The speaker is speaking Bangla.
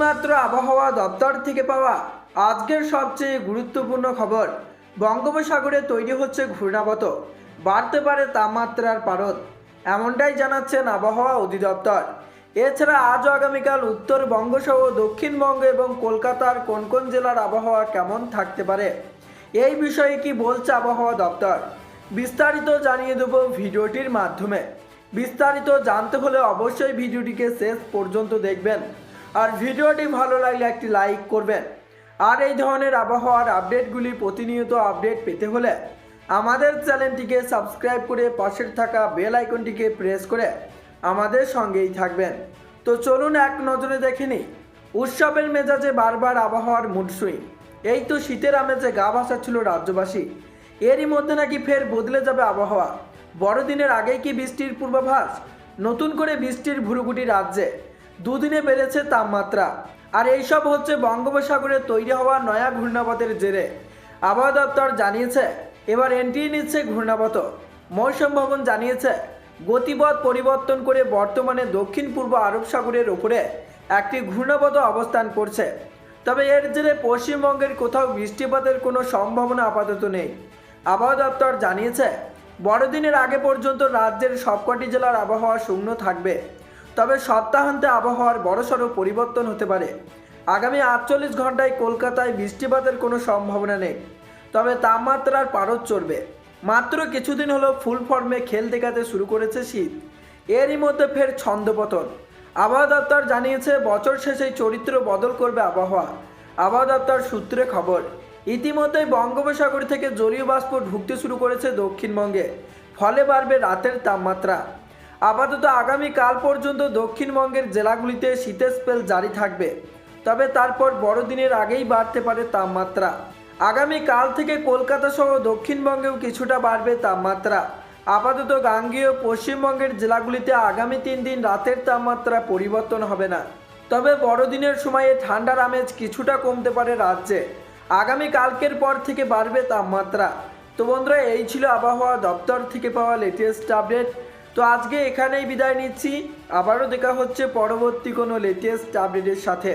এইমাত্র আবহাওয়া দপ্তর থেকে পাওয়া আজকের সবচেয়ে গুরুত্বপূর্ণ খবর। বঙ্গোপসাগরে তৈরি হচ্ছে ঘূর্ণাবর্ত, বাড়তে পারে তাপমাত্রার পারদ, এমনটাই জানাচ্ছেন আবহাওয়া অধিদপ্তর। এছাড়া আজ ও আগামীকাল উত্তরবঙ্গ সহ দক্ষিণবঙ্গ এবং কলকাতার কোন কোন জেলার আবহাওয়া কেমন থাকতে পারে, এই বিষয়ে কি বলছে আবহাওয়া দপ্তর, বিস্তারিত জানিয়ে দেব ভিডিওটির মাধ্যমে। বিস্তারিত জানতে হলে অবশ্যই ভিডিওটিকে শেষ পর্যন্ত দেখবেন, আর ভিডিওটি ভালো লাগলে একটি লাইক করবেন। আর এই ধরনের আবহাওয়ার আপডেটগুলি প্রতিনিয়ত আপডেট পেতে হলে আমাদের চ্যানেলটিকে সাবস্ক্রাইব করে পাশের থাকা বেল আইকনটিকে প্রেস করে আমাদের সঙ্গেই থাকবেন। তো চলুন এক নজরে দেখে নিই উৎসবের মেজাজে বারবার আবহাওয়ার মুড সুইং। এই তো শীতের আমেজে গা ভাসাচ্ছিল রাজ্যবাসী, এরই মধ্যে নাকি ফের বদলে যাবে আবহাওয়া। বড়দিনের আগেই কি বৃষ্টির পূর্বাভাস? নতুন করে বৃষ্টির ভুরুগুটি রাজ্যে, দুদিনে বেড়েছে তাপমাত্রা। আর এইসব হচ্ছে বঙ্গোপসাগরে তৈরি হওয়া নয়া ঘূর্ণাবর্তের জেরে। আবহাওয়া দপ্তর জানিয়েছে এবার এন্ট্রি নিচ্ছে ঘূর্ণাবর্ত। মৌসুম ভবন জানিয়েছে গতিপথ পরিবর্তন করে বর্তমানে দক্ষিণ পূর্ব আরব সাগরের ওপরে একটি ঘূর্ণাবর্ত অবস্থান করছে। তবে এর জেরে পশ্চিমবঙ্গের কোথাও বৃষ্টিপাতের কোনো সম্ভাবনা আপাতত নেই। আবহাওয়া দপ্তর জানিয়েছে বড়দিনের আগে পর্যন্ত রাজ্যের সবকটি জেলার আবহাওয়া শুকনো থাকবে। তবে সপ্তাহান্তে আবহাওয়ার বড়সড় পরিবর্তন হতে পারে। আগামী 48 ঘন্টায় কলকাতায় বৃষ্টিপাতের কোনো সম্ভাবনা নেই, তবে তাপমাত্রার পারদ চড়বে। মাত্র কিছুদিন হলো ফুল ফর্মে খেল দেখাতে শুরু করেছে শীত, এরই মধ্যে ফের ছন্দপতন। আবহাওয়া দপ্তর জানিয়েছে বছর শেষেই চরিত্র বদল করবে আবহাওয়া। আবহাওয়া দপ্তর সূত্রে খবর, ইতিমধ্যেই বঙ্গোপসাগর থেকে জলীয় বাষ্প ঢুকতে শুরু করেছে দক্ষিণবঙ্গে, ফলে বাড়বে রাতের তাপমাত্রা। আপাতত আগামীকাল পর্যন্ত দক্ষিণবঙ্গের জেলাগুলিতে শীতের স্পেল জারি থাকবে, তবে তারপর বড়দিনের আগেই বাড়তে পারে তাপমাত্রা। আগামীকাল থেকে কলকাতা সহ দক্ষিণবঙ্গেও কিছুটা বাড়বে তাপমাত্রা। আপাতত গাঙ্গেয় পশ্চিমবঙ্গের জেলাগুলিতে আগামী 3 দিন রাতের তাপমাত্রা পরিবর্তন হবে না, তবে বড়দিনের সময়ে ঠান্ডার আমেজ কিছুটা কমতে পারে রাজ্যে। আগামীকালকের পর থেকে বাড়বে তাপমাত্রা। তো বন্ধুরা, এই ছিল আবহাওয়া দপ্তর থেকে পাওয়া লেটেস্ট আপডেট। তো আজকে এখানেই বিদায় নিচ্ছি, আবারও দেখা হচ্ছে পরবর্তী কোনো লেটেস্ট আপডেটের সাথে।